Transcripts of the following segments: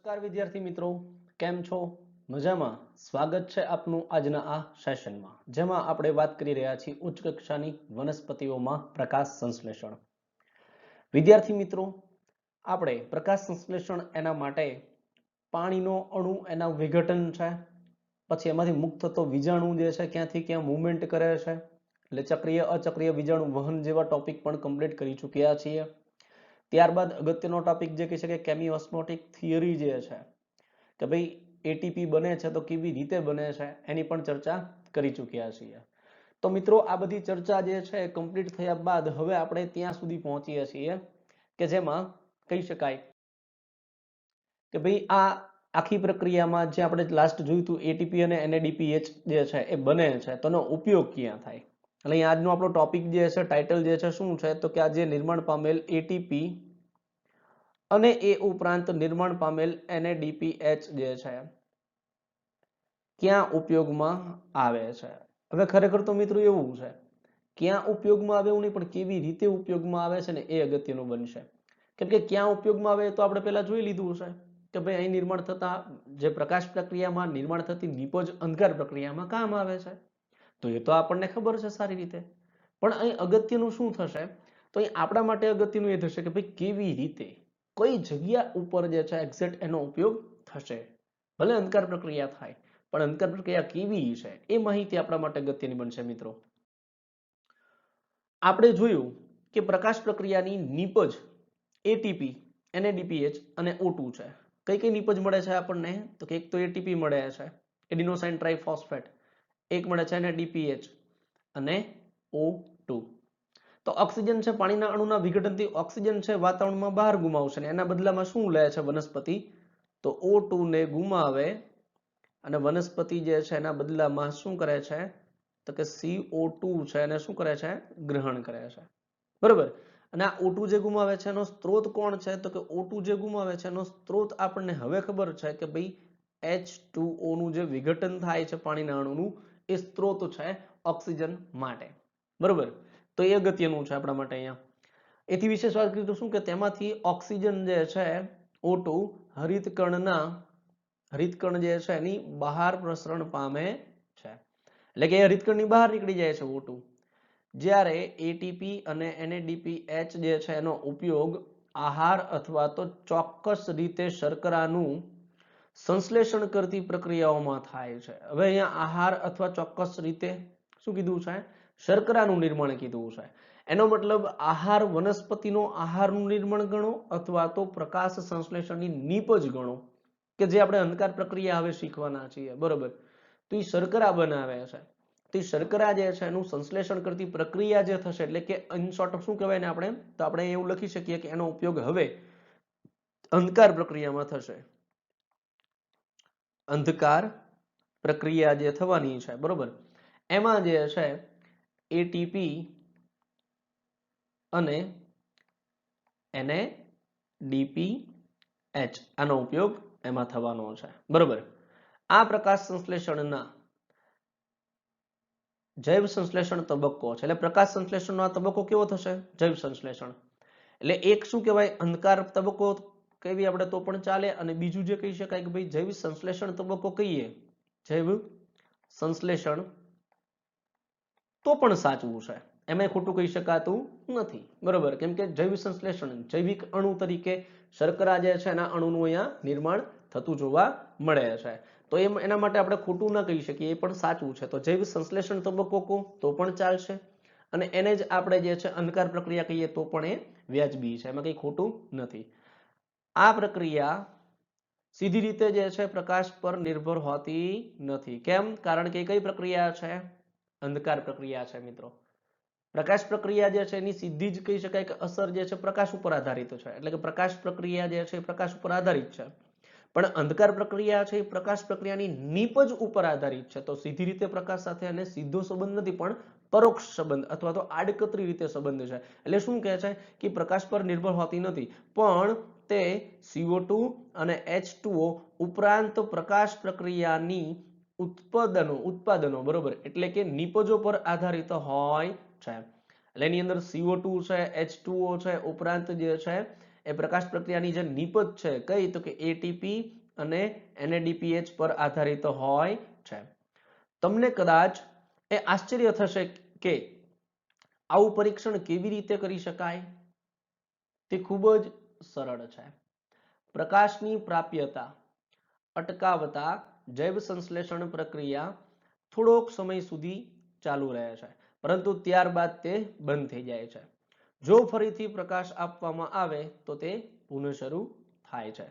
નમસ્કાર વિદ્યાર્થી મિત્રો, કેમ છો? મજામાં? સ્વાગત છે આપનું આજના આ સેશનમાં, જેમાં આપણે વાત કરી રહ્યા છીએ ઉચ્ચ કક્ષાની વનસ્પતિઓમાં પ્રકાશ સંશ્લેષણ. વિદ્યાર્થી મિત્રો, આપણે પ્રકાશ સંશ્લેષણ એના માટે પાણીનો અણુ એના વિઘટન છે, પછી એમાંથી મુક્ત થતો વિજાણુ જે છે ક્યાંથી ક્યાં મુવમેન્ટ કરે છે, એટલે ચક્રીય અચક્રીય વિજાણુ વહન જેવા ટોપિક પણ કમ્પ્લીટ કરી ચૂક્યા છીએ. ત્યારબાદ અગત્યનો ટોપિક જે કહી શકાય કેમિઓસ્મોટિક થિયરી જે છે કે ભાઈ એટીપી બને છે તો કેવી રીતે બને છે એની પણ ચર્ચા કરી ચૂક્યા છીએ. તો મિત્રો આ બધી ચર્ચા જે છે કમ્પ્લીટ થયા બાદ હવે આપણે ત્યાં સુધી પહોંચીએ છીએ કે જેમાં કહી શકાય કે ભાઈ આ આખી પ્રક્રિયામાં જે આપણે લાસ્ટ જોયું હતું એટીપી અને NADPH જે છે એ બને છે તો એનો ઉપયોગ ક્યાં થાય. એટલે અહીંયા આજનો આપણો ટોપિક જે છે ટાઇટલ જે છે શું છે તો કે આ જે નિર્માણ પામેલ એટીપી અને એ ઉપરાંત નિર્માણ પામેલ NADPH જે છે ક્યાં ઉપયોગમાં આવે છે. હવે ખરેખર તો મિત્રો એવું છે ક્યાં ઉપયોગમાં આવે એવું નહીં પણ કેવી રીતે ઉપયોગમાં આવે છે ને એ અગત્યનું બનશે. કેમ કે ક્યાં ઉપયોગમાં આવે તો આપણે પહેલા જોઈ લીધું છે કે ભાઈ અહીં નિર્માણ થતા જે પ્રકાશ પ્રક્રિયામાં નિર્માણ થતી નિપજ અંધકાર પ્રક્રિયામાં કામ આવે છે. તો એ તો આપણને ખબર છે સારી રીતે, પણ અહીં અગત્યનું શું થશે તો અહીં આપણા માટે અગત્યનું એ થશે કે ભાઈ કેવી રીતે કઈ જગ્યા ઉપર જે છે એક્ઝેક્ટ એનો ઉપયોગ થશે. ભલે અંધકાર પ્રક્રિયા થાય પણ અંધકાર પ્રક્રિયા કેવી છે એ માહિતી આપણા માટે અગત્યની બનશે મિત્રો. આપણે જોયું કે પ્રકાશ પ્રક્રિયાની નીપજ એટીપી NADPH અને O2 છે. કઈ કઈ નીપજ મળે છે આપણને તો કે એક તો એટીપી મળે છે એડિનોસાઇન ટ્રાઇફોસ્ફેટ, એક મળે છે NADPH અને O2. તો ઓક્સિજન છે પાણીના અણુના વિઘટનથી ઓક્સિજન છે વાતાવરણમાં બહાર ગુમાવશે અને એના બદલામાં શું લે છે વનસ્પતિ તો O2 ને ગુમાવે અને વનસ્પતિ જે છે એના બદલામાં શું કરે છે તો કે CO2 છે એને શું કરે છે ગ્રહણ કરે છે. બરોબર. અને આ O2 જે ગુમાવે છે એનો સ્ત્રોત કોણ છે તો કે O2 જે ગુમાવે છે એનો સ્ત્રોત આપણને હવે ખબર છે કે ભાઈ H2O નું જે વિઘટન થાય છે પાણીના અણુનું એ સ્ત્રોત છે ઓક્સિજન માટે. બરોબર. તો એ અગત્યનું છે આપણા માટે અહીંયા. એથી વિશેષ વાત કરીએ તો શું કે તેમાંથી ઓક્સિજન જે છે O2 હરિતકણ જે છે એની બહાર પ્રસરણ પામે છે. એટલે કે હરિતકણની બહાર નીકળી જાય છે O2. જ્યારે એટીપી અને NADPH જે છે એનો ઉપયોગ આહાર અથવા તો ચોક્કસ રીતે શર્કરાનું સંશ્લેષણ કરતી પ્રક્રિયાઓમાં થાય છે. હવે અહીંયા આહાર અથવા ચોક્કસ રીતે શું કીધું છે શર્કરાનું નિર્માણ કીધું છે. એનો મતલબ આહાર વનસ્પતિનો આહારનું નિર્માણ ગણો અથવા તો પ્રકાશ સંશ્લેષણની નીપજ ગણો કે જે આપણે અંધકાર પ્રક્રિયા હવે શીખવાના છીએ. બરોબર. તો એ શર્કરા બનાવે છે. તો એ શર્કરા જે છે એનું સંશ્લેષણ કરતી પ્રક્રિયા જે થશે એટલે કે ઇન શોર્ટ શું કહેવાય ને આપણે તો આપણે એવું લખી શકીએ કે એનો ઉપયોગ હવે અંધકાર પ્રક્રિયામાં થશે. અંધકાર પ્રક્રિયા જે થવાની છે બરોબર એમાં જે છે એટીપી અને NADPH આનો ઉપયોગ એમાં થવાનો છે. બરોબર. આ પ્રકાશ સંશ્લેષણના જૈવ સંશ્લેષણ તબક્કો છે. એટલે પ્રકાશ સંશ્લેષણનો આ તબક્કો કેવો થશે જૈવ સંશ્લેષણ. એટલે એક શું કહેવાય અંધકાર તબક્કો કહેવી આપણે તો પણ ચાલે અને બીજું જે કહી શકાય કે ભાઈ જૈવ સંશ્લેષણ તબક્કો કહીએ જૈવ સંશ્લેષણ તો પણ સાચવું છે. એમાં ખોટું કહી શકાતું નથી. બરોબર. કેમ કે જૈવ સંશ્લેષણ જૈવિક અણુ તરીકે શર્કરા જે છે એના અણુનું અહીંયા નિર્માણ થતું જોવા મળે છે. તો એના માટે આપણે ખોટું ના કહી શકીએ એ પણ સાચું છે. તો જૈવ સંશ્લેષણ તબક્કો કહો તો પણ ચાલશે અને એને જ આપણે જે છે અંધકાર પ્રક્રિયા કહીએ તો પણ એ વ્યાજબી છે. એમાં કંઈ ખોટું નથી. આ પ્રક્રિયા સીધી રીતે જે છે પ્રકાશ પર નિર્ભર હોતી નથી. કેમ? કારણ કે કઈ પ્રક્રિયા છે અંધકાર પ્રક્રિયા છે મિત્રો. પ્રકાશ પ્રક્રિયા જે છે એની સીધી જ કહી શકાય કે અસર જે છે પ્રકાશ ઉપર આધારિત છે. એટલે કે પ્રકાશ પ્રક્રિયા જે છે પ્રકાશ ઉપર આધારિત છે પણ અંધકાર પ્રક્રિયા છે એ પ્રકાશ પ્રક્રિયાની નીપજ ઉપર આધારિત છે. તો સીધી રીતે પ્રકાશ સાથે એને સીધો સંબંધ નથી પણ પરોક્ષ સંબંધ અથવા તો આડકતરી રીતે સંબંધ છે. એટલે શું કહે છે કે પ્રકાશ પર નિર્ભર હોતી નથી પણ તે CO2 અને H2O ઉપરાંત પ્રકાશ પ્રક્રિયાની ઉત્પાદનો બરોબર એટલે કે નીપજો પર આધારિત હોય છે. એટલે એની અંદર CO2 છે H2O છે ઉપરાંત જે છે એ પ્રકાશ પ્રક્રિયાની જે નિપજ છે કઈ તો કે એટીપી અને NADPH પર આધારિત હોય છે. તમને કદાચ એ આશ્ચર્ય થશે કે આવું પરીક્ષણ કેવી રીતે કરી શકાય. તે ખૂબ જ સરળ છે. પ્રકાશની પ્રાપ્યતા અટકાવતા જૈવ સંશ્લેષણ પ્રક્રિયા થોડોક સમય સુધી ચાલુ રહે છે, પરંતુ ત્યારબાદ તે બંધ થઈ જાય છે. જો ફરીથી પ્રકાશ આપવામાં આવે તો તે પુનઃ શરૂ થાય છે.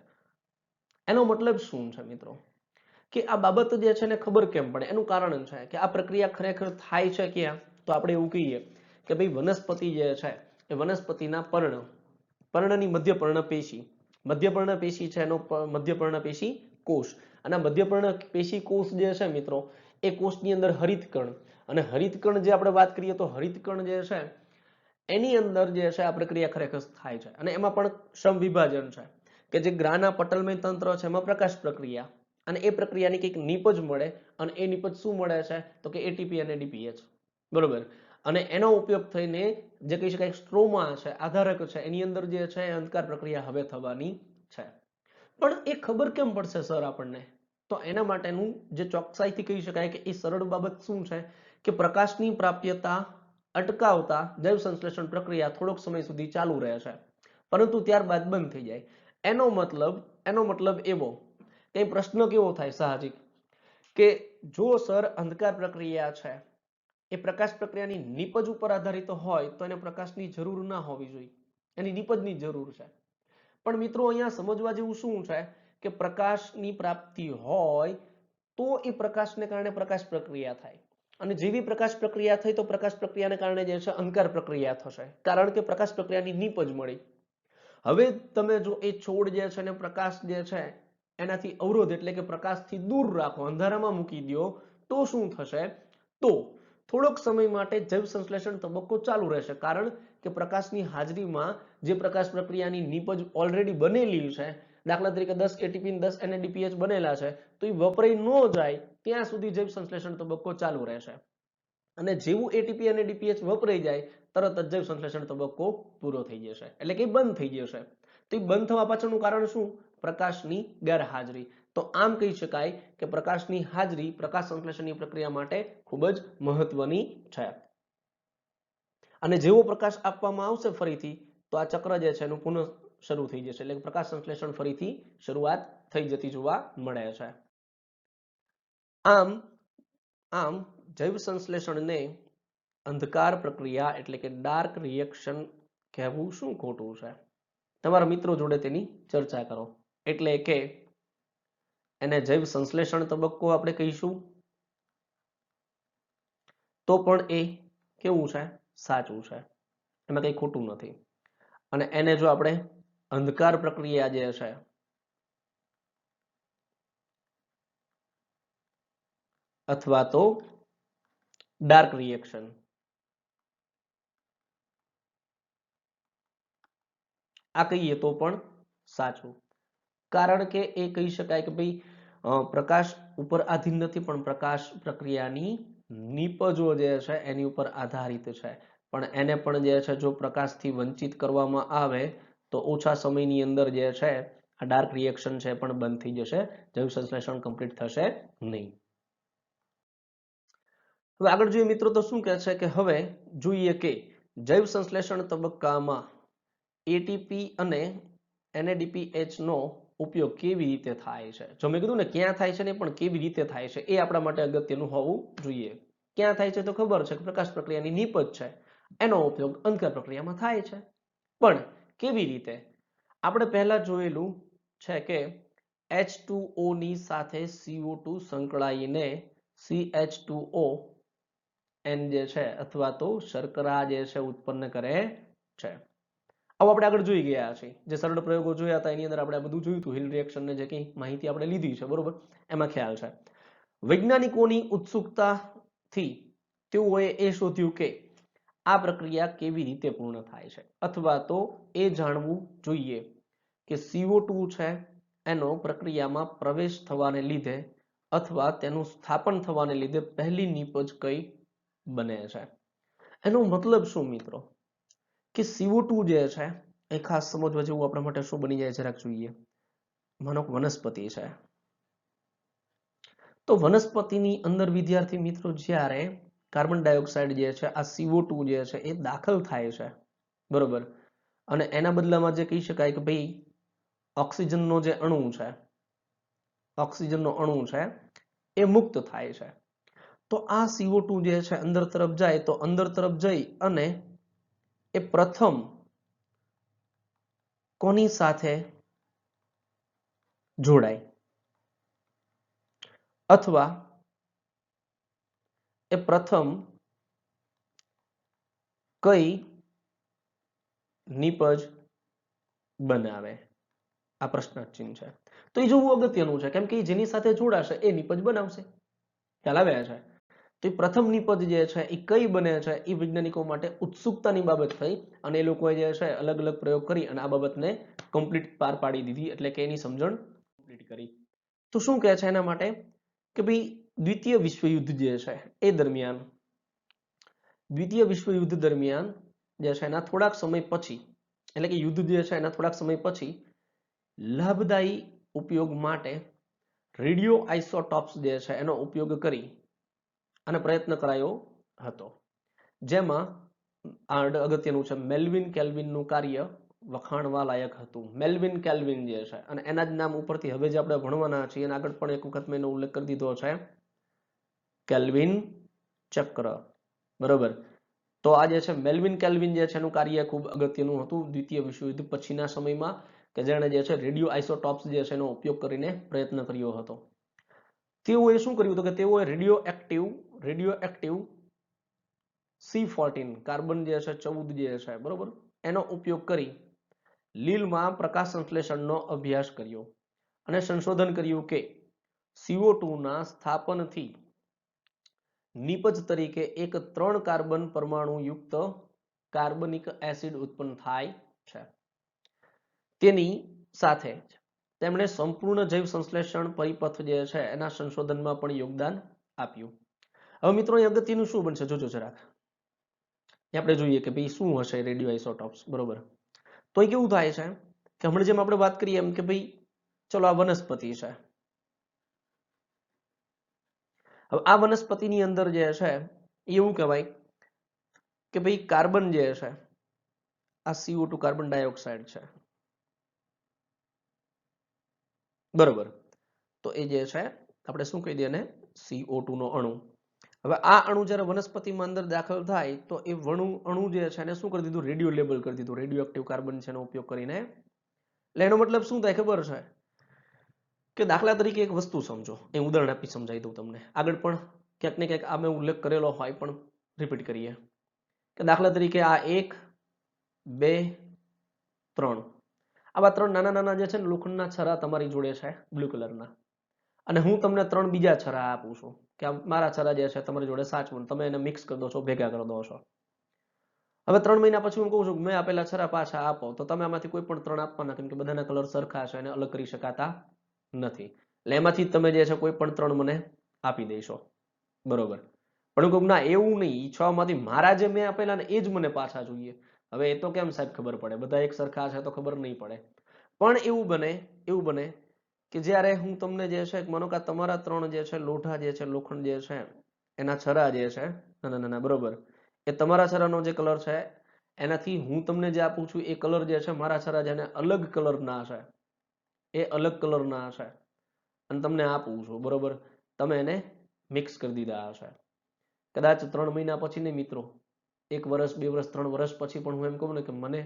એનો મતલબ શું છે મિત્રો? કે આ બાબત જે છે ને ખબર કેમ પડે એનું કારણ છે કે આ પ્રક્રિયા ખરેખર થાય છે ક્યાં? તો આપણે એવું કહીએ કે ભાઈ વનસ્પતિ જે છે એ વનસ્પતિના પર્ણની મધ્યપર્ણ પેશી, મધ્યપર્ણ પેશી છે એનો મધ્યપર્ણ પેશી કોષ, અને મધ્યપર્ણ પેશી કોષ જે છે મિત્રો એ કોષની અંદર હરિતકણ, અને હરિતકણ જે આપણે વાત કરીએ તો હરિતકણ જે છે એની અંદર જે છે આ પ્રક્રિયા ખરેખર થાય છે, અને એમાં પણ સમવિભાજન છે કે જે ગ્રાના પટલમય તંત્ર છે એમાં પ્રકાશ પ્રક્રિયા, અને એ પ્રક્રિયાની કંઈક નીપજ મળે, અને એ નીપજ શું મળે છે તો કે એટીપી અને ડીપીએચ, બરોબર. અને એનો ઉપયોગ થઈને જે કહી શકાય સ્ટ્રોમા છે, આધારક છે, એની અંદર જે છે અંધકાર પ્રક્રિયા હવે થવાની છે. પણ એ ખબર કેમ પડશે સર આપણને? તો એના માટેનું જે ચોકસાઈથી કહી શકાય કે એ સરળ બાબત શું છે કે પ્રકાશની પ્રાપ્યતા અટકાવતા જૈવ સંશ્લેષણ પ્રક્રિયા થોડોક સમય સુધી ચાલુ રહે છે, પરંતુ ત્યારબાદ બંધ થઈ જાય. એનો મતલબ એવો કે પ્રશ્ન કેવો થાય સાહજિક કે જો સર અંધકાર પ્રક્રિયા છે એ પ્રકાશ પ્રક્રિયાની નિપજ ઉપર આધારિત હોય તો એને પ્રકાશની જરૂર ના હોવી જોઈએ, એની નિપજની જરૂર છે. પણ મિત્રો અહીંયા સમજવા જેવું શું છે કે પ્રકાશની પ્રાપ્તિ હોય તો એ પ્રકાશને કારણે પ્રકાશ પ્રક્રિયા થાય, અને જેવી પ્રકાશ પ્રક્રિયા થઈ તો પ્રકાશ પ્રક્રિયાને કારણે જે છે અંધકાર પ્રક્રિયા થશે, કારણ કે પ્રકાશ પ્રક્રિયાની નિપજ મળી. હવે તમે જો એ છોડ જે છે ને પ્રકાશ જે છે એનાથી અવરોધ એટલે કે પ્રકાશથી દૂર રાખો, અંધારામાં મૂકી દો, તો શું થશે? તો થોડોક સમય માટે જૈવ સંશ્લેષણ તબક્કો ચાલુ રહેશે, કારણ કે પ્રકાશની હાજરીમાં જે પ્રકાશ પ્રક્રિયાની નિપજ ઓલરેડી બનેલી છે, દાખલા તરીકે 10 એટીપી 10 NADPH બનેલા છે, તો એ વપરાઈ ન જાય ત્યાં સુધી જૈવ સંશ્લેષણ તબક્કો ચાલુ રહેશે, અને જેવું એટીપી અને ડીપીએચ વપરાઈ જાય તરત જ જૈવ સંશ્લેષણ તબક્કો પૂરો થઈ જશે, એટલે કે બંધ થઈ જશે. તો એ બંધ થવા પાછળનું કારણ શું? પ્રકાશની ગેરહાજરી. તો આમ કહી શકાય કે પ્રકાશની હાજરી પ્રકાશ સંશ્લેષણની પ્રક્રિયા માટે ખૂબ જ મહત્વની છે. અને જેવો પ્રકાશ આપવામાં આવશે ફરીથી તો આ ચક્ર જે છે એનું પુનઃ શરૂ થઈ જશે, એટલે પ્રકાશ સંશ્લેષણ ફરીથી શરૂઆત થઈ જતી જોવા મળે છે. આમ જૈવ સંશ્લેષણને અંધકાર પ્રક્રિયા એટલે કે ડાર્ક રિએક્શન કહેવું શું ખોટું છે? તમારા મિત્રો જોડે તેની ચર્ચા કરો. એટલે કે એને જૈવ સંશ્લેષણ તબક્કો આપણે કહીશું તો પણ એ કેવું છે? સાચું છે, એમાં કંઈ ખોટું નથી. અને એને જો આપણે અંધકાર પ્રક્રિયા જે છે અથવા તો ડાર્ક રિએક્શન આ કહીએ તો પણ સાચું, કારણ કે એ કહી શકાય કે ભાઈ પ્રકાશ ઉપર આધીન નથી, પણ પ્રકાશ પ્રક્રિયાની નિપજો જે છે એની ઉપર આધારિત છે. પણ એને પણ જે છે જો પ્રકાશથી વંચિત કરવામાં આવે તો ઓછા સમયની અંદર જે છે આ ડાર્ક રિએક્શન છે પણ બંધ થઈ જશે, જૈવ સંશ્લેષણ કમ્પ્લીટ થશે નહીં. હવે આગળ જોઈએ મિત્રો તો શું કહે છે કે હવે જોઈએ કે જૈવ સંશ્લેષણ તબક્કામાં એટીપી અને NADPH નો ઉપયોગ કેવી રીતે થાય છે. જો મેં કીધું ને ક્યાં થાય છે ને પણ કેવી રીતે થાય છે એ આપણા માટે અગત્યનું હોવું જોઈએ. ક્યાં થાય છે તો ખબર છે કે પ્રકાશ પ્રક્રિયાની નિપજ છે એનો ઉપયોગ અંધકાર પ્રક્રિયામાં થાય છે, પણ કેવી રીતે? આપણે પહેલા જોયેલું છે કે H2O ની સાથે CO2 સંકળાઈને CH2O N જે છે અથવા તો શર્કરા જે છે ઉત્પન્ન કરે છે. આવું આપણે આગળ જોઈ ગયા છીએ, જે સરળ પ્રયોગો જોયા હતા એની અંદર આપણે આ બધું જોયું હતું, હિલ રિએક્શન ને જે કંઈ માહિતી આપણે લીધી છે, બરોબર, એમાં ખ્યાલ છે. વૈજ્ઞાનિકોની ઉત્સુકતાથી તેઓએ એ શોધ્યું કે આ પ્રક્રિયા કેવી રીતે પૂર્ણ થાય છે, અથવા તો એ જાણવું જોઈએ કે CO2 છે એનો પ્રક્રિયામાં પ્રવેશ થવાને લીધે અથવા તેનું સ્થાપન થવાને લીધે પહેલી નિપજ કઈ બને છે. એનો મતલબ શું મિત્રો? કે CO2 જે છે એ ખાસ સમજવા જેવું આપણા માટે શું બની જાય જરાક જોઈએ. માનો કે વનસ્પતિ છે, તો વનસ્પતિની અંદર વિદ્યાર્થી મિત્રો જ્યારે કાર્બન ડાયોક્સાઇડ જે છે આ CO2 જે છે એ દાખલ થાય છે, બરોબર, અને એના બદલામાં જે કહી શકાય કે ભાઈ ઓક્સિજનનો જે અણુ છે, ઓક્સિજનનો અણુ છે એ મુક્ત થાય છે. તો આ CO2 જે છે અંદર તરફ જાય, તો અંદર તરફ જઈ અને એ પ્રથમ કોની સાથે જોડાય, અથવા એ પ્રથમ કઈ નિપજ બનાવે, આ પ્રશ્નાર્થ ચિહ્ન છે. તો એ જોવું અગત્યનું છે, કેમ કે જેની સાથે જોડાશે એ નિપજ બનાવશે. ખ્યાલ આવે છે? તો એ પ્રથમ નિપજ જે છે એ કઈ બને છે એ વૈજ્ઞાનિકો માટે ઉત્સુકતાની બાબત થઈ, અને એ લોકોએ જે છે અલગ અલગ પ્રયોગ કરી અને આ બાબતને કમ્પ્લીટ પાર પાડી દીધી, એટલે કે એની સમજણ કમ્પ્લીટ કરી. તો શું કહે છે એના માટે કે ભાઈ દ્વિતીય વિશ્વયુદ્ધ જે છે એ દરમિયાન, દ્વિતીય વિશ્વયુદ્ધ દરમિયાન જે છે એના થોડાક સમય પછી, એટલે કે યુદ્ધ જે છે એના થોડાક સમય પછી લાભદાયી ઉપયોગ માટે રેડિયો આઇસોટોપ્સ જે છે એનો ઉપયોગ કરી અને પ્રયત્ન કરાયો હતો, જેમાં અગત્યનું છે મેલ્વિન કેલ્વિનનું કાર્ય વખાણવા લાયક હતું. મેલ્વિન કેલ્વિન જે છે, અને એના જ નામ ઉપરથી હવે જે આપણે ભણવાના છીએ અને આગળ પણ એક વખત મેં એનો ઉલ્લેખ કરી દીધો છે, કેલ્વિન ચક્ર, બરોબર. તો આ જે છે મેલ્વિન કેલ્વિન જે છે એનું કાર્ય ખૂબ અગત્યનું હતું દ્વિતીય વિશ્વયુદ્ધ પછીના સમયમાં, કે જેણે જે છે રેડિયો આઇસોટોપ્સ જે છે એનો ઉપયોગ કરીને પ્રયત્ન કર્યો હતો. તેઓએ શું કર્યું હતું કે તેઓએ રેડિયો એક્ટિવ C14 કાર્બન જે છે 14 જે છે, બરોબર, એનો ઉપયોગ કરી લીલમાં પ્રકાશ સંશ્લેષણનો અભ્યાસ કર્યો અને સંશોધન કર્યું કે CO2 ના સ્થાપનથી નિપજ તરીકે એક 3 કાર્બન પરમાણુ યુક્ત કાર્બનિક એસિડ ઉત્પન્ન થાય છે. તેની સાથે તેમણે સંપૂર્ણ જૈવ સંશ્લેષણ પરિપથ જે છે એના સંશોધનમાં પણ યોગદાન આપ્યું. હવે મિત્રો એ અગત્યનું શું બનશે જોજો જરાક, આપણે જોઈએ કે ભાઈ શું હશે રેડિયો આઇસોટોપ્સ, બરોબર. તો એ કેવું થાય છે કે હમણાં જેમ આપણે વાત કરીએ એમ કે ભાઈ ચલો આ વનસ્પતિ છે, હવે આ વનસ્પતિની અંદર જે છે એવું કહેવાય કે ભાઈ કાર્બન જે છે આ CO2 કાર્બન ડાયોક્સાઇડ છે, બરોબર. તો એ જે છે આપણે શું કહી દઈએ એને CO2 નો અણુ. હવે આ અણુ જ્યારે વનસ્પતિમાં અંદર દાખલ થાય તો એ અણુ જે છે એને શું કરી દીધું, રેડિયો લેબલ કરી દીધું, રેડિયો એક્ટિવ કાર્બન છે એનો ઉપયોગ કરીને. એટલે એનો મતલબ શું થાય ખબર છે કે દાખલા તરીકે એક વસ્તુ સમજો, એ ઉદાહરણ આપી સમજાવી દઉં તમને, આગળ પણ ક્યાંક ને ક્યાંક આ મેં ઉલ્લેખ કરેલો હોય પણ રિપીટ કરીએ કે દાખલા તરીકે આ 1 2 3 આવા 3 નાના નાના જે છે ને લોખંડના છરા તમારી જોડે છે બ્લુ કલરના, અને હું તમને 3 બીજા છરા આપું છું કે મારા છરા જે છે તમારી જોડે સાચવું, તમે એને મિક્સ કરી દો છો, ભેગા કરી દો છો. હવે 3 મહિના પછી હું કહું છું કે મેં આપેલા છરા પાછા આપો, તો તમે આમાંથી કોઈ પણ 3 આપવાના, કેમ કે બધાના કલર સરખા છે, એને અલગ કરી શકાતા નથી. એટલે એમાંથી તમે જે છે કોઈ પણ 3 મને આપી દેશો, બરોબર. પણ હું કહું ના એવું નહીં, 6 માંથી મારા જે મેં આપેલા ને એ જ મને પાછા જોઈએ. હવે એ તો કેમ સાહેબ ખબર પડે, બધા એક સરખા છે તો ખબર નહીં પડે. પણ એવું બને કે જ્યારે હું તમને જે છે માનો કે તમારા 3 જે છે લોઢા જે છે લોખંડ જે છે એના છરા જે છે નાના નાના, બરોબર, એ તમારા છરાનો જે કલર છે એનાથી હું તમને જે આપું છું એ કલર જે છે મારા છરા જેને અલગ કલરના છે, એ અલગ કલરના છે, અને તમને આપું છું, બરોબર. તમે એને મિક્સ કરી દીધા હશે. કદાચ 3 મહિના પછી ને મિત્રો, 1 વર્ષ 2 વર્ષ 3 વર્ષ પછી પણ હું એમ કહું ને કે મને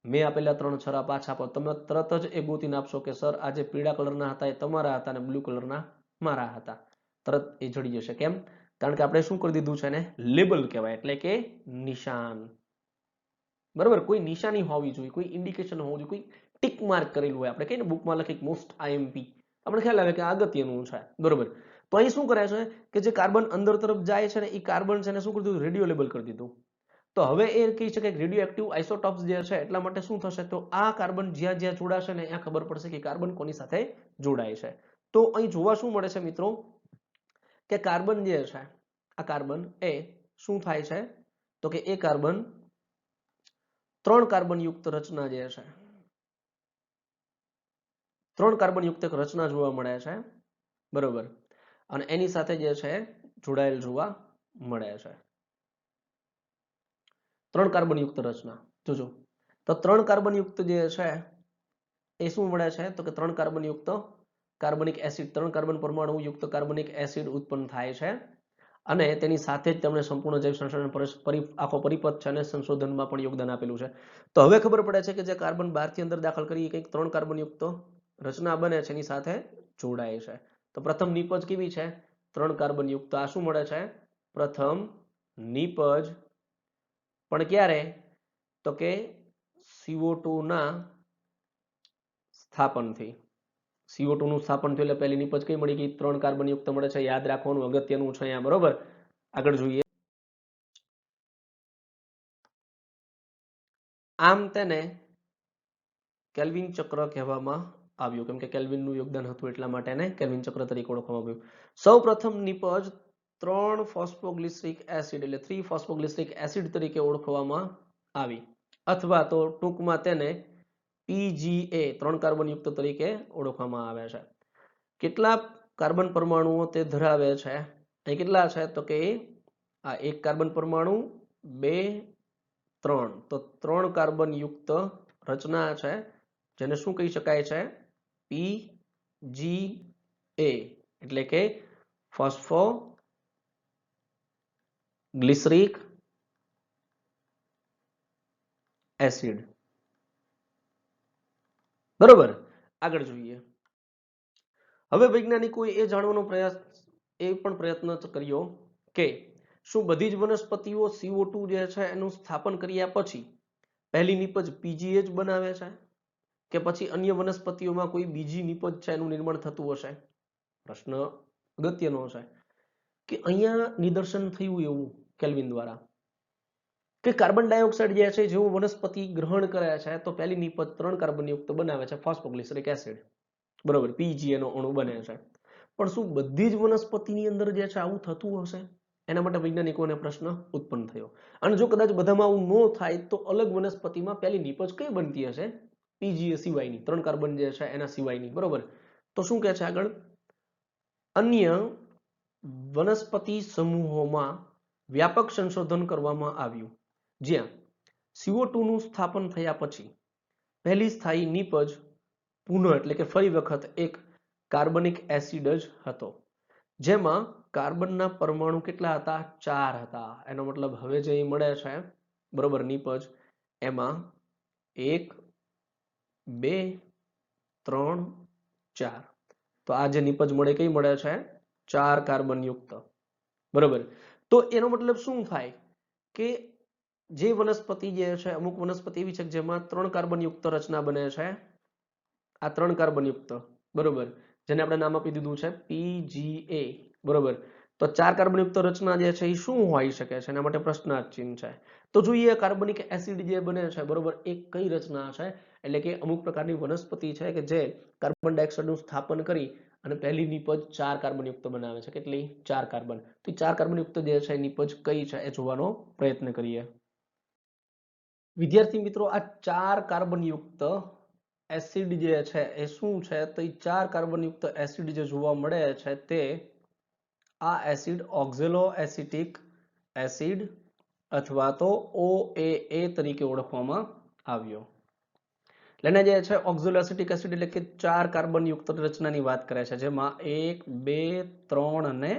મેં આપેલા 3 છરા પાછા આપો, તમે તરત જ એ ગોતીને આપશો કે સર આ જે પીળા કલરના હતા એ તમારા હતા અને બ્લુ કલરના મારા હતા. તરત એ જડી જશે. કેમ? કારણ કે આપણે શું કરી દીધું છે એને લેબલ કહેવાય, એટલે કે નિશાન, બરોબર. કોઈ નિશાની હોવી જોઈએ, કોઈ ઇન્ડિકેશન હોવું જોઈએ, કોઈ ટિક માર્ક કરેલું હોય, આપણે કહીએ ને બુકમાં લખી મોસ્ટ IMP, આપણે ખ્યાલ આવે કે આ અગત્યનું છે, બરોબર. તો અહીં શું કરે છે કે જે કાર્બન અંદર તરફ જાય છે ને એ કાર્બન છે એને શું કરી દીધું, રેડિયો લેબલ કરી દીધું. તો હવે એ કહી શકાય કે રેડિયો એક્ટિવ આઇસોટોપ્સ જે છે એટલા માટે શું થશે, તો આ કાર્બન જ્યાં જ્યાં જોડાશે ને ત્યાં ખબર પડશે કે કાર્બન કોની સાથે જોડાય છે. તો અહીં જોવા શું મળે છે મિત્રો કે કાર્બન જે છે આ કાર્બન એ શું થાય છે તો કે એ કાર્બન 3 કાર્બન યુક્ત રચના જે છે, 3 કાર્બન યુક્ત એક રચના જોવા મળે છે, બરોબર, અને એની સાથે જે છે જોડાયેલ જોવા મળે છે. 3 કાર્બન યુક્ત રચના જોજો. તો 3 કાર્બન યુક્ત જે છે એ શું મળે છે? તો કે 3 કાર્બન યુક્ત કાર્બનિક એસિડ, 3 કાર્બન પરમાણુ યુક્ત કાર્બનિક એસિડ ઉત્પન્ન થાય છે. અને તેની સાથે જ તમને સંપૂર્ણ જૈવ સંશ્લેષણ આખો પરિપથ છે અને સંશોધનમાં પણ યોગદાન આપેલું છે. તો હવે ખબર પડે છે કે જે કાર્બન 12 થી અંદર દાખલ કરી કંઈક 3 કાર્બન યુક્ત રચના બને છે, એની સાથે જોડાય છે. તો પ્રથમ નિપજ કેવી છે? 3 કાર્બન યુક્ત. આ શું મળે છે? પ્રથમ નિપજ. પણ ક્યારે? તો કે CO2 ના સ્થાપનથી. CO2 નું સ્થાપન થયું એટલે પહેલી નિપજ કઈ મળી ગઈ? 3 કાર્બન યુક્ત મળે છે. યાદ રાખવાનું અગત્યનું છે અહીંયા, બરોબર. આગળ જોઈએ. આમ તેને કેલ્વિન ચક્ર કહેવામાં આવ્યું, કેમ કે કેલ્વિનનું યોગદાન હતું એટલા માટે એને કેલ્વિન ચક્ર તરીકે ઓળખવામાં આવ્યું. સૌ પ્રથમ નિપજ 3 ફોસ્ફોગ્લિસરિક એસિડ એટલે 3 ફોસ્ફોગ્લિસરિક એસિડ તરીકે ઓળખવામાં આવી, અથવા તો ટૂંકમાં તેને PGA 3 કાર્બન યુક્ત તરીકે ઓળખવામાં આવે છે. કેટલા કાર્બન પરમાણુઓ તે ધરાવે છે? અહીં કેટલા છે? તો કે આ એક કાર્બન પરમાણુ, 2, 3. તો 3 કાર્બન યુક્ત રચના છે, જેને શું કહી શકાય છે? PGA એટલે કે ફોસ્ફોગ્લિસરિક એસિડ, બરોબર. આગળ જોઈએ. હવે વૈજ્ઞાનિકોએ એ જાણવાનો પ્રયત્ન કર્યો કે શું બધી જ વનસ્પતિઓ CO2 જે છે એનું સ્થાપન કર્યા પછી પહેલી નિપજ PGA જ બનાવે છે, કે પછી અન્ય વનસ્પતિઓમાં કોઈ બીજી નિપજ છે એનું નિર્માણ થતું હશે? પ્રશ્ન અગત્યનો છે કે અહીંયા નિદર્શન થયું એવું કેલ્વિન દ્વારા કે કાર્બન ડાયોક્સાઇડ જે છે જેવું વનસ્પતિ ગ્રહણ કરે છે તો પહેલી નિપજ 3 કાર્બન યુક્ત બનાવે છે, ફોસ્ફોગ્લિસરિક એસિડ, બરોબર, PGA નો અણુ બને છે. પણ શું બધી જ વનસ્પતિની અંદર જે છે આવું થતું હશે? એના માટે વૈજ્ઞાનિકોને પ્રશ્ન ઉત્પન્ન થયો. અને જો કદાચ બધામાં આવું ન થાય તો અલગ વનસ્પતિમાં પહેલી નિપજ કઈ બનતી હશે? PGA સિવાયની, 3 કાર્બન જે છે એના સિવાયની, બરોબર. તો શું કહે છે આગળ? અન્ય વનસ્પતિ સમૂહોમાં વ્યાપક સંશોધન કરવામાં આવ્યું, જ્યાં CO2 નું સ્થાપન થયા પછી પહેલી સ્થાયી નિપજ પુનઃ એટલે કે ફરી વખત એક કાર્બનિક એસિડ જ હતો, જેમાં કાર્બનના પરમાણુ કેટલા હતા? 4 હતા. એનો મતલબ હવે જે મળે છે, બરોબર, નિપજ એમાં 1, 2, 3, 4. તો આ જે નિપજ મળે કઈ મળે છે? 4 કાર્બન યુક્ત, બરોબર. તો એનો મતલબ શું થાય કે જે વનસ્પતિ જે છે, અમુક વનસ્પતિ એવી છે જેમાં 3 કાર્બન યુક્ત રચના બને છે. આ 3 કાર્બન યુક્ત, બરોબર, જેને આપણે નામ આપી દીધું છે PGA, બરોબર. તો 4 કાર્બન યુક્ત રચના જે છે એ શું હોઈ શકે છે? એના માટે પ્રશ્નાર્થ ચિહ્ન છે. તો જોઈએ કાર્બનિક એસિડ જે બને છે, બરોબર, એ કઈ રચના છે? એટલે કે અમુક પ્રકારની વનસ્પતિ છે કે જે કાર્બન ડાયોક્સાઇડનું સ્થાપન કરી અને પહેલી નિપજ 4 કાર્બન યુક્ત બનાવે છે. કેટલી? 4 કાર્બન. તો 4 કાર્બન યુક્ત જે છે નિપજ કઈ છે એ જોવાનો પ્રયત્ન કરીએ. વિદ્યાર્થી મિત્રો, આ 4 કાર્બન યુક્ત એસિડ જે છે એ શું છે? તો એ 4 કાર્બન યુક્ત એસિડ જે જોવા મળે છે તે આ એસિડ ઓક્ઝેલો એસિટિક એસિડ અથવા તો OAA તરીકે ઓળખવામાં આવ્યો. એટલે જે છે ઓક્ઝેલો એસિટિક એસિડ એટલે કે 4 કાર્બન યુક્ત રચનાની વાત કરે છે, જેમાં 1, 2, 3 અને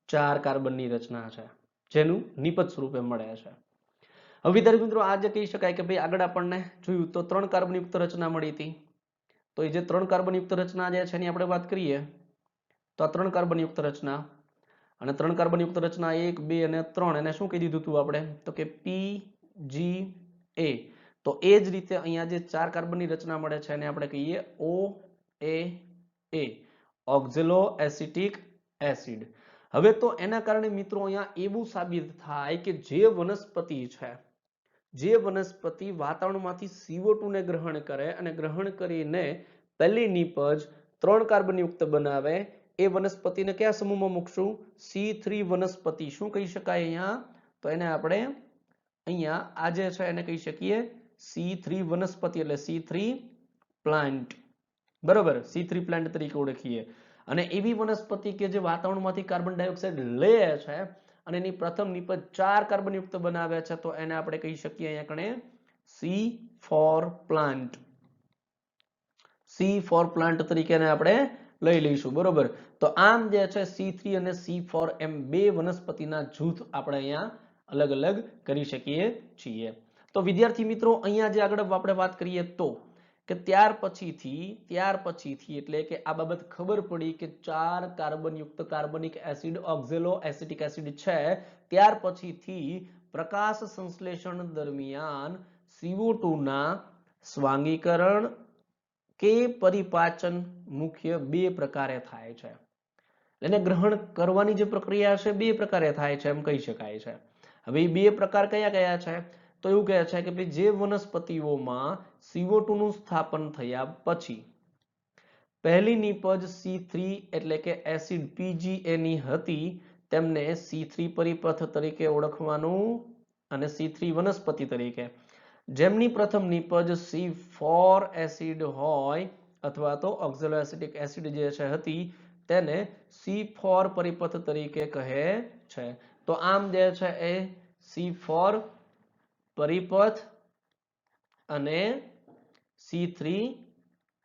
4 કાર્બનની રચના છે, જેનું નિપજ સ્વરૂપે મળે છે. હવે વિદ્યાર્થી મિત્રો, આ જે કહી શકાય કે ભાઈ આગળ આપણને જોયું તો 3 કાર્બન યુક્ત રચના મળી હતી. તો એ જે 3 કાર્બન યુક્ત રચના જે છે એની આપણે વાત કરીએ તો આ 3 કાર્બન યુક્ત રચના, અને 3 કાર્બન યુક્ત રચના 1, 2 અને 3 એને શું કહી દીધું હતું આપણે? તો કે PGA. તો એ જ રીતે અહીંયા જે 4 કાર્બનની રચના મળે છે એને આપણે કહીએ OAA, ઓક્ઝેલો એસિટિક એસિડ. હવે તો એના કારણે મિત્રો અહીંયા એવું સાબિત થાય કે જે વનસ્પતિ વાતાવરણમાંથી CO2 ને ગ્રહણ કરે અને ગ્રહણ કરીને પહેલી નિપજ 3 કાર્બન યુક્ત બનાવે, એ વનસ્પતિને કયા સમૂહમાં મૂકશું? C3 વનસ્પતિ. શું કહી શકાય અહીંયા? તો એને આપણે અહીંયા આ જે છે એને કહી શકીએ C3 વનસ્પતિ એટલે C3 પ્લાન્ટ, બરોબર, C3 પ્લાન્ટ તરીકે ઓળખીએ. અને એવી વનસ્પતિ કે જે વાતાવરણમાંથી કાર્બન ડાયોક્સાઇડ લે છે અને એની પ્રથમ નીપજ 4 કાર્બન યુક્ત બનાવે છે તો એને આપણે કહી શકીએ અહીંયા કણે C4 પ્લાન્ટ. C4 પ્લાન્ટ તરીકે આપણે લઈ લઈશું, બરોબર. તો આમ જે છે C3 અને C4 એમ બે વનસ્પતિના જૂથ આપણે અહીંયા અલગ અલગ કરી શકીએ છીએ. તો વિદ્યાર્થી મિત્રો અહીંયા જે આગળ આપણે વાત કરીએ તો કે ત્યાર પછીથી એટલે કે આ બાબત ખબર પડી કે 4 કાર્બન યુક્ત કાર્બનિક એસિડ ઓક્ઝેલો એસિટિક એસિડ છે, ત્યાર પછીથી પ્રકાશ સંશ્લેષણ દરમિયાન CO2 ના સ્વાંગીકરણ કે પરિપાચન મુખ્ય બે પ્રકારે થાય છે. એને ગ્રહણ કરવાની જે પ્રક્રિયા છે બે પ્રકારે થાય છે એમ કહી શકાય છે. હવે એ બે પ્રકાર કયા કયા છે? તો એવું કહે છે કે ભાઈ જે વનસ્પતિઓમાં CO2 નું સ્થાપન થયા પછી પહેલી નીપજ C3 એટલે કે એસિડ PGA ની હતી તેમને C3 પરિપથ તરીકે ઓળખવાનું અને C3 વનસ્પતિ તરીકે. જેમની પ્રથમ નીપજ C4 એસિડ હોય અથવા તો ઓક્ઝેલો એસિટિક એસિડ જે છે હતી તેને C4 પરિપથ તરીકે કહે છે. તો આમ જે છે એ C4 પરિપથ અને C3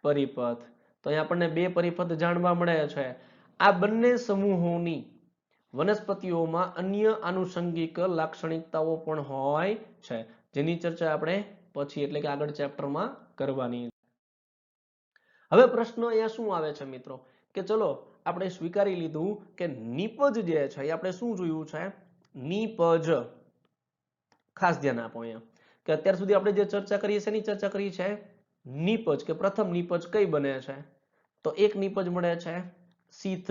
પરિપથ. તો અહીં આપણને બે પરિપથ જાણવા મળે છે. આ બંને સમૂહોની વનસ્પતિઓમાં અન્ય આનુષંગિક લાક્ષણિકતાઓ પણ હોય છે જેની ચર્ચા આપણે પછી એટલે કે આગળ ચેપ્ટરમાં કરવાની. હવે પ્રશ્ન અહીંયા શું આવે છે મિત્રો કે ચલો આપણે સ્વીકારી લીધું કે નીપજ જે છે એ આપણે શું જોયું છે? નીપજ. ખાસ ધ્યાન આપો અહીંયા કે અત્યાર સુધી આપણે જે ચર્ચા કરી છે એની ચર્ચા કરી છે નીપજ, કે પ્રથમ નીપજ કઈ બને છે? તો એક નીપજ મળે છે C3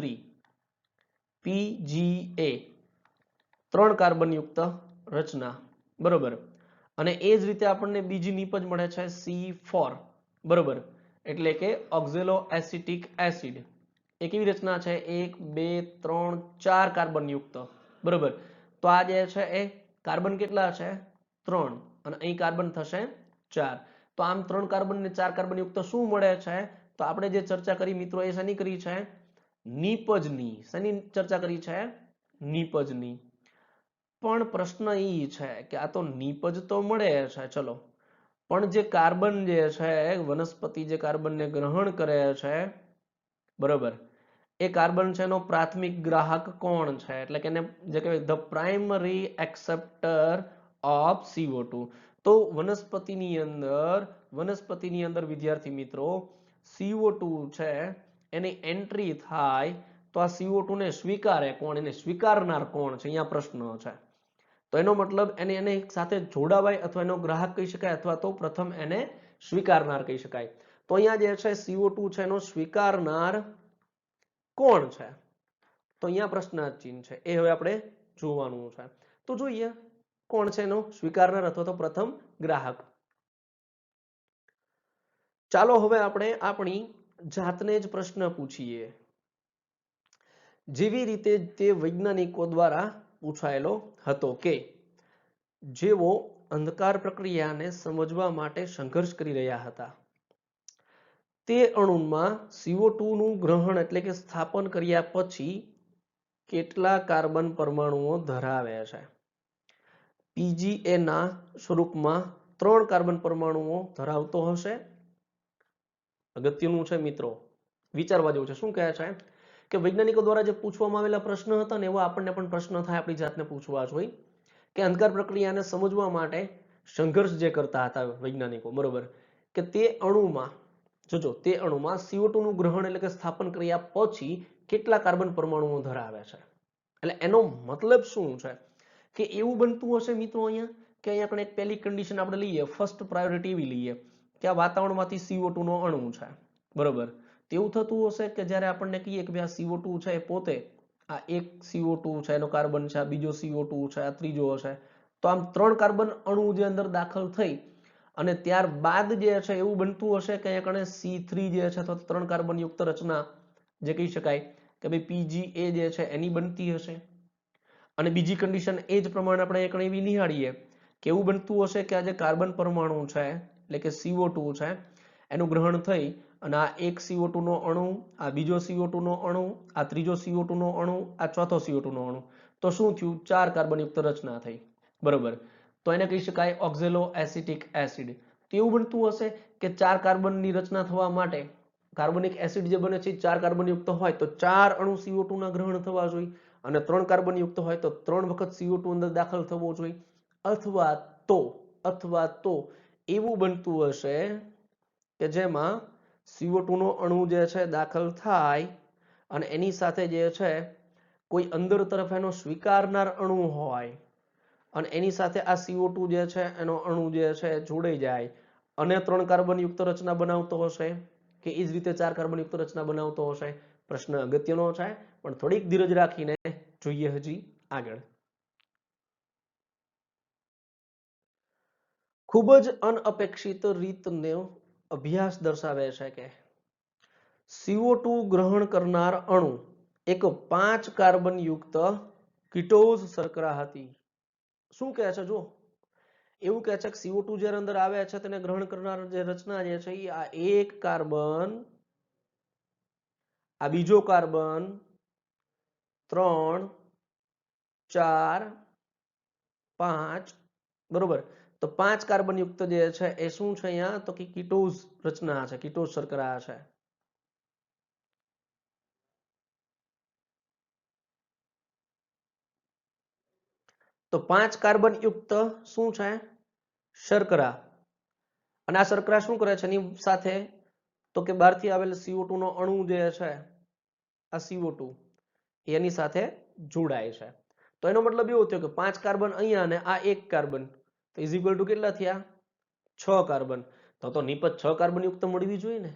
PGA, 3 કાર્બન યુક્ત રચના, બરોબર. અને એ જ રીતે આપણને બીજી નીપજ મળે છે C4, બરોબર, એટલે કે ઓક્ઝેલો એસિટિક એસિડ. એ કેવી રચના છે? 1 2 3 4 કાર્બન યુક્ત, બરોબર. તો આ જે છે એ કાર્બન કેટલા છે? 3 અને અહીં કાર્બન થશે 4. તો આમ 3 કાર્બન ને 4 કાર્બન યુક્ત શું મળે છે? તો આપણે જે ચર્ચા કરી મિત્રો એ શેની કરી છે? નીપજની. શેની ચર્ચા કરી છે? નીપજની. પણ પ્રશ્ન એ છે કે આ તો નીપજ તો મળે છે, ચલો, પણ જે કાર્બન જે છે વનસ્પતિ જે કાર્બનને ગ્રહણ કરે છે, બરોબર, એ કાર્બન છે એનો પ્રાથમિક ગ્રાહક કોણ છે? એટલે કે એને જે કહેવાય the primary acceptor of CO2. તો વનસ્પતિની અંદર વિદ્યાર્થી મિત્રો CO2 છે એની એન્ટ્રી થાય તો આ CO2 ને સ્વીકારે કોણ? એને સ્વીકારનાર કોણ છે? અહીંયા પ્રશ્ન છે. તો એનો મતલબ એને સાથે જોડાવાય અથવા એનો ગ્રાહક કહી શકાય અથવા તો પ્રથમ એને સ્વીકારનાર કહી શકાય. તો અહીંયા જે છે CO2 છે એનો સ્વીકારનાર કોણ છે? તો અહીંયા પ્રશ્નાર્થ ચિહ્ન છે, એ હવે આપણે જોવાનું છે. તો જોઈએ કોણ છે એનો સ્વીકારનાર અથવા તો પ્રથમ ગ્રાહક. ચાલો હવે આપણે આપણી જાતને જ પ્રશ્ન પૂછીએ જેવી રીતે તે વૈજ્ઞાનિકો દ્વારા પૂછાયેલો હતો કે જેઓ અંધકાર પ્રક્રિયાને સમજવા માટે સંઘર્ષ કરી રહ્યા હતા. તે અણુમાં CO2 નું ગ્રહણ એટલે કે સ્થાપન કર્યા પછી કેટલા કાર્બન પરમાણુઓ ધરાવે છે? PGA ના સ્વરૂપમાં 3 કાર્બન પરમાણુઓ ધરાવતો હશે. અગત્યનું છે મિત્રો, વિચારવા જેવું છે. શું કહે છે કે વૈજ્ઞાનિકો દ્વારા જે પૂછવામાં આવેલા પ્રશ્ન હતા ને એવા આપણને પણ પ્રશ્ન થાય આપણી જાતને પૂછવા જોઈએ કે અંધકાર પ્રક્રિયાને સમજવા માટે સંઘર્ષ જે કરતા હતા વૈજ્ઞાનિકો, બરોબર, કે તે અણુમાં જોજો તે અણુમાં CO2 નું ગ્રહણ એટલે કે સ્થાપન કર્યા પછી કેટલા કાર્બન પરમાણુઓ ધરાવે છે. એટલે એનો મતલબ શું છે કે એવું બનતું હશે મિત્રો અહીંયા કે અહીંયા આપણે એક પહેલી કન્ડિશન આપણે લઈએ, ફર્સ્ટ પ્રાયોરિટી એવી લઈએ કે આ વાતાવરણમાંથી CO2 નો અણુ છે, બરોબર. તેવું થતું હશે કે જ્યારે આપણને કહીએ કે ભાઈ આ CO2 છે એ પોતે આ એક CO2 છે એનો કાર્બન છે, આ બીજો CO2 છે, આ ત્રીજો હશે, તો આમ 3 કાર્બન અણુ જે અંદર દાખલ થઈ અને ત્યારબાદ જે છે એવું બનતું હશે કે અહીંયા કણે C3 જે છે અથવા 3 કાર્બન યુક્ત રચના જે કહી શકાય કે ભાઈ PGA જે છે એની બનતી હશે. અને બીજી કન્ડિશન એ જ પ્રમાણે આપણે એક એવી નિહાળીએ કેવું બનતું હશે કે આ જે કાર્બન પરમાણુ છે એટલે કે CO2 છે એનું ગ્રહણ થઈ અને આ એક CO2 નો અણુ, આ બીજો CO2 નો અણુ, આ ત્રીજો CO2 નો અણુ, આ ચોથો CO2 નો અણુ, તો શું થયું? 4 કાર્બન યુક્ત રચના થઈ, બરોબર. તો એને કહી શકાય ઓક્ઝેલો એસિટિક એસિડ. તો એવું બનતું હશે કે 4 કાર્બનની રચના થવા માટે કાર્બનિક એસિડ જે બને છે 4 કાર્બન યુક્ત હોય તો 4 અણુ CO2 ના ગ્રહણ થવા જોઈએ, અને 3 કાર્બન યુક્ત હોય તો 3 વખત CO2 અંદર દાખલ થવો જોઈએ. અથવા તો એવું બનતું હશે કે જેમાં CO2 નો અણુ જે છે દાખલ થાય અને એની સાથે જે છે કોઈ અંદર તરફ એનો સ્વીકારનાર અણુ હોય અને એની સાથે આ CO2 જે છે એનો અણુ જે છે જોડાઈ જાય અને 3 કાર્બન યુક્ત રચના બનાવતો હશે કે એ જ રીતે 4 કાર્બન યુક્ત રચના બનાવતો હશે. પ્રશ્ન અગત્યનો છે પણ થોડીક ધીરજ રાખીને જોઈએ હજી આગળ. ખૂબ જ અનઅપેક્ષિત રીતનો અભ્યાસ દર્શાવે છે કે CO2 ગ્રહણ કરનાર અણુ એક 5 કાર્બન યુક્ત કીટોઝ શર્કરા હતી. શું કહે છે? જો એવું કહે છે કે CO2 જ્યારે અંદર આવે છે તેને ગ્રહણ કરનાર જે રચના જે છે એ આ એક કાર્બન, આ બીજો કાર્બન, 3, 4, 5, બરોબર. તો 5 કાર્બન યુક્ત જે છે એ શું છે અહીંયા? તો કે કીટોઝ રચના છે, કીટોઝ શર્કરા છે. તો 5 કાર્બન યુક્ત શું છે? શર્કરા. અને આ શર્કરા શું કરે છે એની સાથે? તો કે બહારથી આવેલ CO2 નો અણુ જે છે આ CO2 એની સાથે જોડાય છે. તો એનો મતલબ એવો થયો કે 5 કાર્બન અહીંયા અને આ એક કાર્બન તો ઇઝ ઇક્વલ ટુ કેટલા થયા? 6 કાર્બન. તો નિપજ 6 કાર્બન યુક્ત મળવી જોઈએ ને.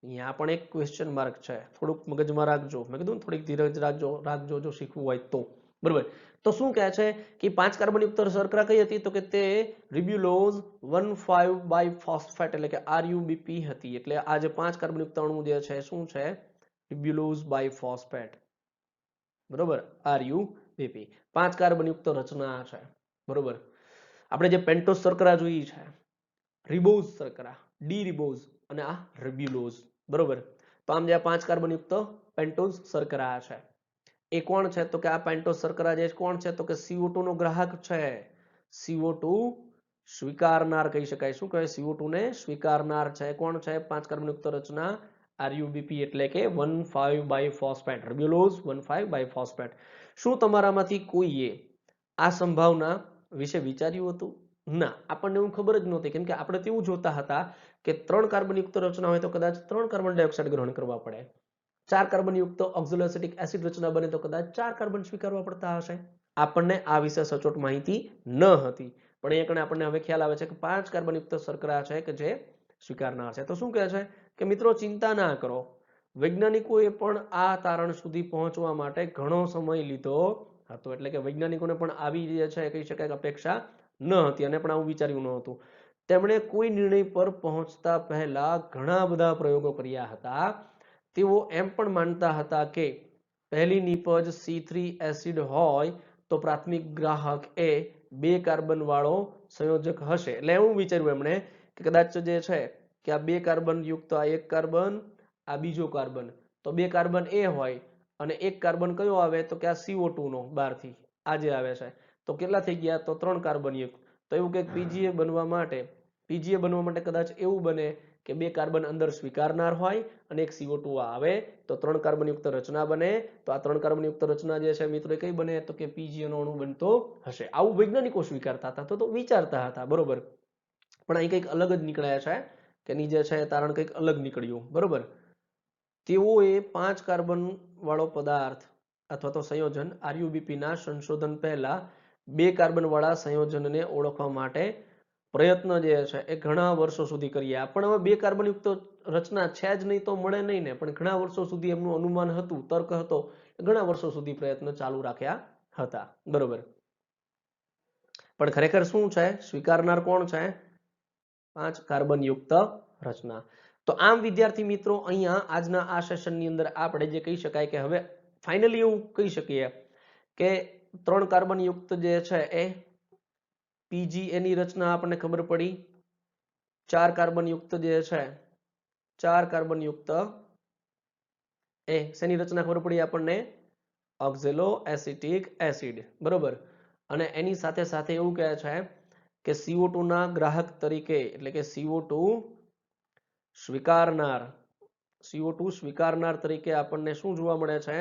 અહીંયા પણ એક ક્વેશ્ચન માર્ક છે, થોડુંક મગજમાં રાખજો. મેં કીધું થોડીક ધીરજ રાખજો જો શીખવું હોય તો, બરોબર. તો શું કહે છે કે 5 કાર્બન યુક્ત શર્કરા કઈ હતી? તો કે તે રિબ્યુલોઝ 1,5-બાયફોસ્ફેટ એટલે કે RUBP હતી. એટલે આ જે 5 કાર્બન યુક્ત અણુ જે છે શું છે? રિબ્યુલોઝ બાયફોસ્ફેટ, બરોબર. RUBP 5 કાર્બન યુક્ત રચના છે, બરોબર. આપણે જે પેન્ટોઝ શર્કરા જોઈ છે, રિબોઝ શર્કરા, ડી રિબોઝ અને આ રિબ્યુલોઝ, બરોબર. તો આમ જે 5 કાર્બન યુક્ત પેન્ટોઝ શર્કરા છે એ કોણ છે? તો કે આ પેન્ટોઝ શર્કરા જે કોણ છે? તો કે CO2 નો ગ્રાહક છે. CO2 સ્વીકારનાર કહી શકાય. શું કહે? CO2 ને સ્વીકારનાર છે. કોણ છે? 5 કાર્બન યુક્ત રચના RUBP એટલે કે 1,5-બાયફોસ્ફેટ, રિબ્યુલોઝ 1,5-બાયફોસ્ફેટ. શું તમારામાંથી કોઈએ આ સંભાવના વિશે વિચાર્યું હતું? ના, આપણને એવું ખબર જ નહોતી. કેમ કે આપણે તેવું જોતા હતા કે 3 કાર્બન યુક્ત રચના હોય તો કદાચ 3 કાર્બન ડાયોક્સાઇડ ગ્રહણ કરવા પડે, 4 કાર્બન યુક્ત ઓક્ઝેલોએસિટિક એસિડ રચના બને તો કદાચ 4 કાર્બન સ્વીકારવા પડતા હશે. આપણને આ વિશે સચોટ માહિતી ન હતી, પણ અહીંયા કણે આપણને હવે ખ્યાલ આવે છે કે 5 કાર્બન યુક્ત શર્કરા છે કે જે સ્વીકારનાર છે. તો શું કહે છે કે મિત્રો ચિંતા ના કરો, વૈજ્ઞાનિકોએ પણ આ તારણ સુધી પહોંચવા માટે ઘણો સમય લીધો હતો. એટલે કે વૈજ્ઞાનિકોને પણ આવી જે છે કહી શકાય કે અપેક્ષા ન હતી અને પણ આવું વિચાર્યું ન હતું. તેમણે કોઈ નિર્ણય પર પહોંચતા પહેલા ઘણા બધા પ્રયોગો કર્યા હતા. તેઓ એમ પણ માનતા હતા કે પહેલી નિપજ C3 એસિડ હોય તો પ્રાથમિક ગ્રાહક એ 2 કાર્બન વાળો સંયોજક હશે. એટલે એવું વિચાર્યું એમણે કે કદાચ જે છે કે આ 2 કાર્બન યુક્ત આ એક કાર્બન, આ બીજો કાર્બન, તો 2 કાર્બન એ હોય અને એક કાર્બન કયો આવે? તો કે આ CO2 નો બહારથી આ જે આવે છે. તો કેટલા થઈ ગયા? તો 3 કાર્બન યુક્ત. તો એવું કે PGA બનવા માટે કદાચ એવું બને કે 2 કાર્બન અંદર સ્વીકારનાર હોય અને એક CO2 આવે તો 3 કાર્બન યુક્ત રચના બને. તો આ 3 કાર્બન યુક્ત રચના જે છે મિત્રો કઈ બને? તો કે PGA નો અણુ બનતો હશે. આવું વૈજ્ઞાનિકો સ્વીકારતા હતા, તો વિચારતા હતા, બરોબર. પણ અહીં કંઈક અલગ જ નીકળ્યા છે કે ની જે છે તારણ કંઈક અલગ નીકળ્યું, બરોબર. તેઓએ 5 કાર્બન વાળો પદાર્થ અથવા તો સંયોજન RUBP ના સંશોધન પહેલા 2 કાર્બન વાળા સંયોજનને ઓળખવા માટે પ્રયત્ન જે છે એ ઘણા વર્ષો સુધી કર્યા. પણ હવે 2 કાર્બન યુક્ત રચના છે જ નહીં તો મળે નહીં ને, પણ ઘણા વર્ષો સુધી એમનું અનુમાન હતું, તર્ક હતો, ઘણા વર્ષો સુધી પ્રયત્ન ચાલુ રાખ્યા હતા, બરોબર. પણ ખરેખર શું છે? સ્વીકારનાર કોણ છે? 5 કાર્બન યુક્ત રચના. તો આમ વિદ્યાર્થી મિત્રો અહીંયા આજના આ સેશનની અંદર આપણે જે કહી શકાય કે હવે ફાઇનલી એવું કહી શકીએ કે 3 કાર્બન યુક્ત જે છે એ PGA ની રચના આપણને ખબર પડી 4 કાર્બન યુક્ત જે છે 4 કાર્બન યુક્ત એ શેની રચના ખબર પડી આપણને ઓક્ઝેલો એસિટિક એસિડ બરોબર અને એની સાથે સાથે એવું કહે છે કે CO2 ના ગ્રાહક તરીકે એટલે કે CO2 સ્વીકારનાર CO2 સ્વીકારનાર તરીકે આપણને શું જોવા મળે છે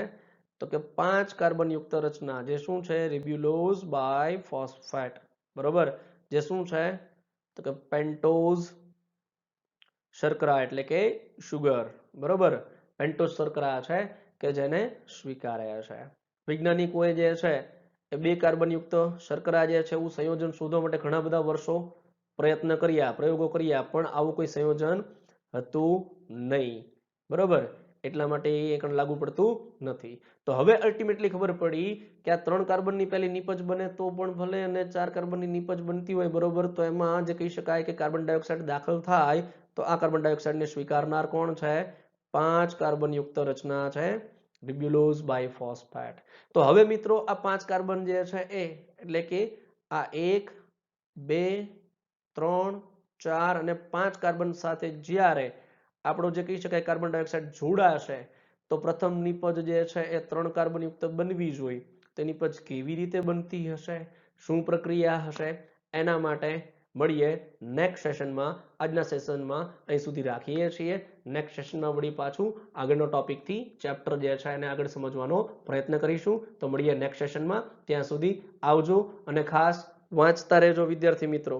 તો કે 5 કાર્બન યુક્ત રચના જે શું છે રિબ્યુલોઝ બાયફોસ્ફેટ બરોબર જે શું છે તો કે પેન્ટોઝ શર્કરા એટલે કે સુગર બરોબર પેન્ટોઝ શર્કરા છે કે જેને સ્વીકાર્યા છે વૈજ્ઞાનિકોએ જે છે એ 2 કાર્બન યુક્ત શર્કરા જે છે એવું સંયોજન શોધવા માટે ઘણા બધા વર્ષો પ્રયત્ન કર્યા પ્રયોગો કર્યા પણ આવું કોઈ સંયોજન હતું નહીં બરોબર એટલા માટે એ એકણ લાગુ પડતું નથી તો હવે અલ્ટિમેટલી ખબર પડી કે આ 3 કાર્બનની પહેલી નિપજ બને તો પણ ભલે અને 4 કાર્બનની નિપજ બનતી હોય બરોબર તો એમાં જે કહી શકાય કે કાર્બન ડાયોક્સાઇડ દાખલ થાય તો આ કાર્બન ડાયોક્સાઇડને સ્વીકારનાર કોણ છે 5 કાર્બન યુક્ત રચના છે રિબ્યુલોઝ બાયફોસ્ફેટ તો હવે મિત્રો આ 5 કાર્બન જે છે એ એટલે કે આ 1 2 3 4 અને 5 કાર્બન સાથે જ્યારે આપણો જે કહી શકાય કાર્બન ડાયોક્સાઇડ જોડાશે તો પ્રથમ નિપજ જે છે એ 3 કાર્બન યુક્ત બનવી જોઈએ તે નિપજ કેવી રીતે બનતી હશે શું પ્રક્રિયા હશે એના માટે મળીએ નેક્સ્ટ સેશનમાં આજના સેશનમાં અહીં સુધી રાખીએ છીએ નેક્સ્ટ સેશનમાં વળી પાછું આગળનો ટોપિકથી ચેપ્ટર જે છે એને આગળ સમજવાનો પ્રયત્ન કરીશું તો મળીએ નેક્સ્ટ સેશનમાં ત્યાં સુધી આવજો અને ખાસ વાંચતા રહેજો વિદ્યાર્થી મિત્રો